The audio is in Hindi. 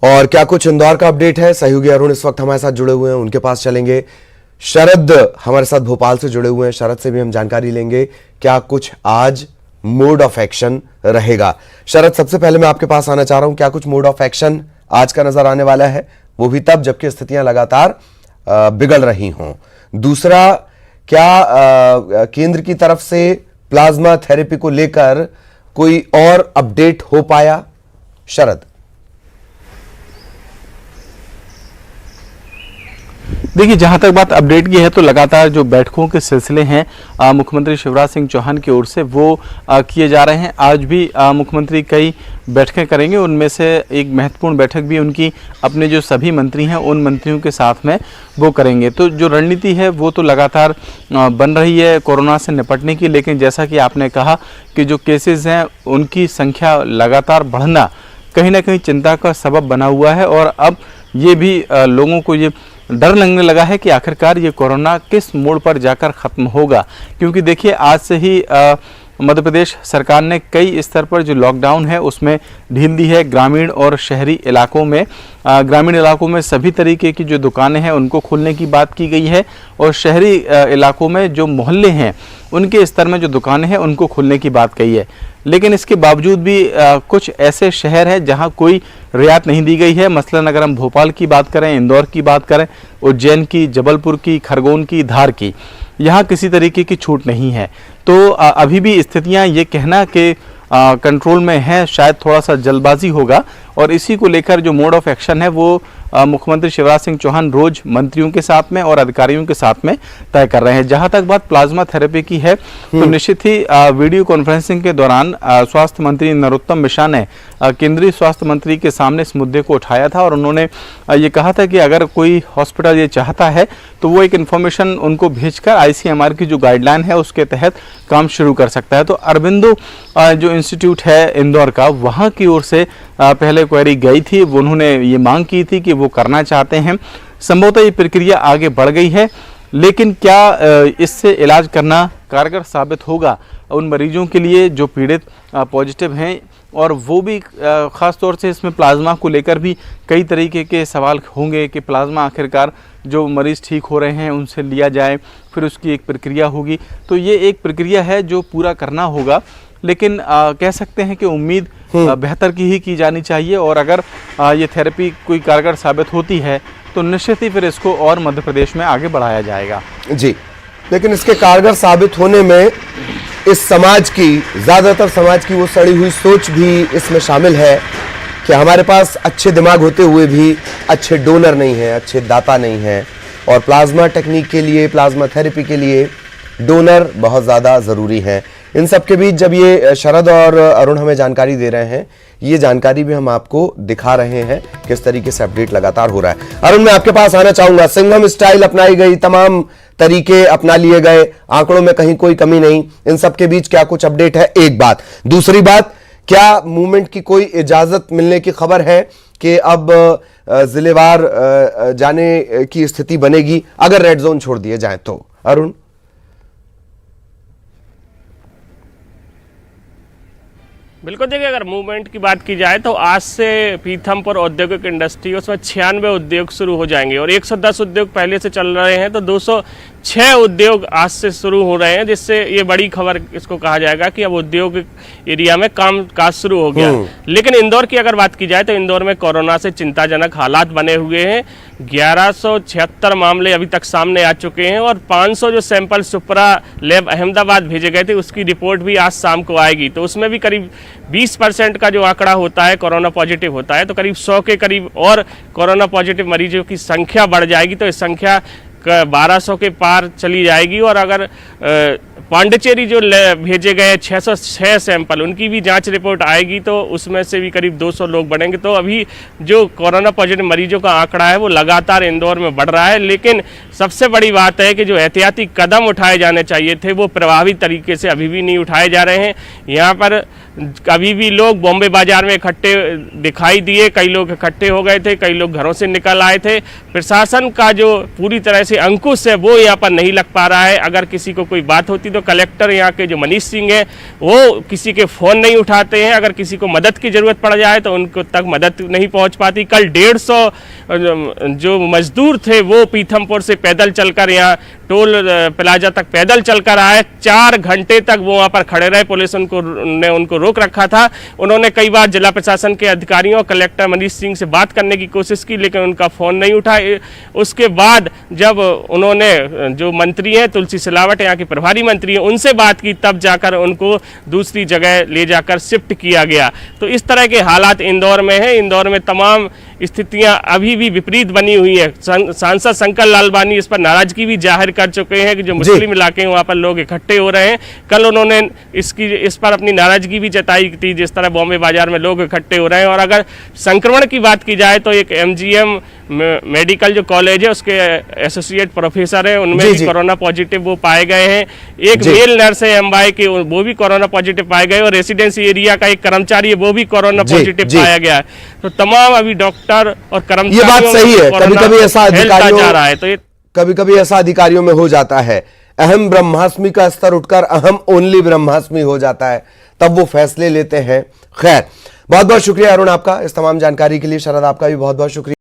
और क्या कुछ इंदौर का अपडेट है, सहयोगी अरुण इस वक्त हमारे साथ जुड़े हुए हैं, उनके पास चलेंगे। शरद हमारे साथ भोपाल से जुड़े हुए हैं, शरद से भी हम जानकारी लेंगे क्या कुछ आज मोड ऑफ एक्शन रहेगा। शरद, सबसे पहले मैं आपके पास आना चाह रहा हूं, क्या कुछ मोड ऑफ एक्शन आज का नजर आने वाला है, वो भी तब जबकि स्थितियां लगातार बिगड़ रही हों। दूसरा, क्या केंद्र की तरफ से प्लाज्मा थेरेपी को लेकर कोई और अपडेट हो पाया? शरद। देखिए, जहां तक बात अपडेट की है तो लगातार जो बैठकों के सिलसिले हैं मुख्यमंत्री शिवराज सिंह चौहान की ओर से वो किए जा रहे हैं। आज भी मुख्यमंत्री कई बैठकें करेंगे, उनमें से एक महत्वपूर्ण बैठक भी उनकी अपने जो सभी मंत्री हैं उन मंत्रियों के साथ में वो करेंगे। तो जो रणनीति है वो तो लगातार बन रही है कोरोना से निपटने की, लेकिन जैसा कि आपने कहा कि जो केसेस हैं उनकी संख्या लगातार बढ़ना कहीं ना कहीं चिंता का सबब बना हुआ है। और अब ये भी लोगों को ये डर लगने लगा है कि आखिरकार ये कोरोना किस मोड़ पर जाकर ख़त्म होगा, क्योंकि देखिए आज से ही मध्य प्रदेश सरकार ने कई स्तर पर जो लॉकडाउन है उसमें ढील दी है। ग्रामीण और शहरी इलाकों में ग्रामीण इलाकों में सभी तरीके की जो दुकानें हैं उनको खोलने की बात की गई है, और शहरी इलाकों में जो मोहल्ले हैं उनके स्तर में जो दुकानें हैं उनको खोलने की बात कही है। लेकिन इसके बावजूद भी कुछ ऐसे शहर हैं जहां कोई रियायत नहीं दी गई है। मसलन अगर हम भोपाल की बात करें, इंदौर की बात करें, उज्जैन की, जबलपुर की, खरगोन की, धार की, यहाँ किसी तरीके की छूट नहीं है। तो अभी भी स्थितियाँ ये कहना कि कंट्रोल में है शायद थोड़ा सा जल्दबाजी होगा, और इसी को लेकर जो मोड ऑफ एक्शन है वो मुख्यमंत्री शिवराज सिंह चौहान रोज मंत्रियों के साथ में और अधिकारियों के साथ में तय कर रहे हैं। जहां तक बात प्लाज्मा थेरेपी की है तो निश्चित ही वीडियो कॉन्फ्रेंसिंग के दौरान स्वास्थ्य मंत्री नरोत्तम मिश्रा ने केंद्रीय स्वास्थ्य मंत्री के सामने इस मुद्दे को उठाया था, और उन्होंने ये कहा था कि अगर कोई हॉस्पिटल ये चाहता है तो वो एक इन्फॉर्मेशन उनको भेजकर ICMR की जो गाइडलाइन है उसके तहत काम शुरू कर सकता है। तो अरबिंदो जो इंस्टीट्यूट है इंदौर का, वहाँ की ओर से पहले क्वेरी गई थी, उन्होंने ये मांग की थी कि वो करना चाहते हैं। संभवतः ये प्रक्रिया आगे बढ़ गई है, लेकिन क्या इससे इलाज करना कारगर साबित होगा उन मरीजों के लिए जो पीड़ित पॉजिटिव हैं, और वो भी ख़ास तौर से इसमें प्लाज्मा को लेकर भी कई तरीके के सवाल होंगे कि प्लाज्मा आखिरकार जो मरीज़ ठीक हो रहे हैं उनसे लिया जाए, फिर उसकी एक प्रक्रिया होगी। तो ये एक प्रक्रिया है जो पूरा करना होगा, लेकिन कह सकते हैं कि उम्मीद बेहतर की जानी चाहिए, और अगर ये थेरेपी कोई कारगर साबित होती है तो निश्चित ही फिर इसको और मध्य प्रदेश में आगे बढ़ाया जाएगा। जी, लेकिन इसके कारगर साबित होने में इस समाज की, ज़्यादातर समाज की वो सड़ी हुई सोच भी इसमें शामिल है कि हमारे पास अच्छे दिमाग होते हुए भी अच्छे डोनर नहीं हैं, अच्छे दाता नहीं हैं, और प्लाज्मा टेक्निक के लिए, प्लाज्मा थेरेपी के लिए डोनर बहुत ज़्यादा ज़रूरी हैं। इन सब के बीच जब ये शरद और अरुण हमें जानकारी दे रहे हैं, ये जानकारी भी हम आपको दिखा रहे हैं किस तरीके से अपडेट लगातार हो रहा है। अरुण, मैं आपके पास आना चाहूंगा। सिंघम स्टाइल अपनाई गई, तमाम तरीके अपना लिए गए, आंकड़ों में कहीं कोई कमी नहीं, इन सब के बीच क्या कुछ अपडेट है? एक बात। दूसरी बात, क्या मूवमेंट की कोई इजाजत मिलने की खबर है कि अब जिलेवार जाने की स्थिति बनेगी अगर रेड जोन छोड़ दिए जाए तो? अरुण। बिल्कुल, देखिए अगर मूवमेंट की बात की जाए तो आज से पीथमपुर औद्योगिक इंडस्ट्री उसमें 96 उद्योग शुरू हो जाएंगे, और 110 उद्योग पहले से चल रहे हैं, तो 206 उद्योग आज से शुरू हो रहे हैं, जिससे ये बड़ी खबर इसको कहा जाएगा कि अब उद्योग एरिया में काम काज शुरू हो गया। लेकिन इंदौर की अगर बात की जाए तो इंदौर में कोरोना से चिंताजनक हालात बने हुए हैं। 1176 मामले अभी तक सामने आ चुके हैं, और 500 जो सैंपल सुपरा लैब अहमदाबाद भेजे गए थे उसकी रिपोर्ट भी आज शाम को आएगी। तो उसमें भी करीब 20% का जो आंकड़ा होता है कोरोना पॉजिटिव होता है, तो करीब 100 के करीब और कोरोना पॉजिटिव मरीजों की संख्या बढ़ जाएगी, तो इस संख्या 1200 के पार चली जाएगी। और अगर पांडिचेरी जो भेजे गए 606 सैंपल, उनकी भी जांच रिपोर्ट आएगी तो उसमें से भी करीब 200 लोग बढ़ेंगे। तो अभी जो कोरोना पॉजिटिव मरीजों का आंकड़ा है वो लगातार इंदौर में बढ़ रहा है, लेकिन सबसे बड़ी बात है कि जो एहतियाती कदम उठाए जाने चाहिए थे वो प्रभावी तरीके से अभी भी नहीं उठाए जा रहे हैं। यहाँ पर अभी भी लोग बॉम्बे बाजार में इकट्ठे दिखाई दिए, कई लोग इकट्ठे हो गए थे, कई लोग घरों से निकल आए थे। प्रशासन का जो पूरी तरह से अंकुश है वो यहाँ पर नहीं लग पा रहा है। अगर किसी को कोई बात होती थी, तो कलेक्टर यहाँ के जो मनीष सिंह हैं वो किसी के फ़ोन नहीं उठाते हैं। अगर किसी को मदद की ज़रूरत पड़ जाए तो उनको तक मदद नहीं पहुँच पाती। कल 150 जो मजदूर थे वो पीथमपुर से पैदल चलकर यहाँ टोल प्लाजा तक पैदल चलकर आए। 4 घंटे तक वो वहाँ पर खड़े रहे, पुलिस ने उनको रोक रखा था। उन्होंने कई बार जिला प्रशासन के अधिकारियों, कलेक्टर मनीष सिंह से बात करने की कोशिश की, लेकिन उनका फ़ोन नहीं उठा। उसके बाद जब उन्होंने जो मंत्री हैं तुलसी सिलावट, यहाँ के प्रभारी मंत्री हैं, उनसे बात की, तब जाकर उनको दूसरी जगह ले जाकर शिफ्ट किया गया। तो इस तरह के हालात इंदौर में हैं। इंदौर में तमाम स्थितियां अभी भी विपरीत बनी हुई है। सांसद शंकर लालवानी इस पर नाराजगी भी जाहिर कर चुके हैं कि जो मुस्लिम इलाके हैं वहाँ पर लोग इकट्ठे हो रहे हैं। कल उन्होंने इस पर अपनी नाराजगी भी जताई थी, जिस तरह बॉम्बे बाजार में लोग इकट्ठे हो रहे हैं। और अगर संक्रमण की बात की जाए तो एक MGM मेडिकल जो कॉलेज है उसके एसोसिएट प्रोफेसर हैं, उनमें भी कोरोना पॉजिटिव वो पाए गए हैं। एक मेल नर्स है MY के, वो भी कोरोना पॉजिटिव पाए गए, और रेसिडेंसी एरिया का एक कर्मचारी है वो भी कोरोना पॉजिटिव पाया गया है। तो तमाम अभी डॉक्टर और कर्मचारी, ये बात सही है, कभी-कभी ऐसा अधिकारियों जा रहा है, तो कभी-कभी ऐसा अधिकारियों में हो जाता है, अहम ब्रह्मास्मि का स्तर उठकर अहम ओनली ब्रह्मास्मि हो जाता है, तब वो फैसले लेते हैं। खैर, बहुत बहुत शुक्रिया अरुण आपका इस तमाम जानकारी के लिए। शरद आपका भी बहुत बहुत शुक्रिया।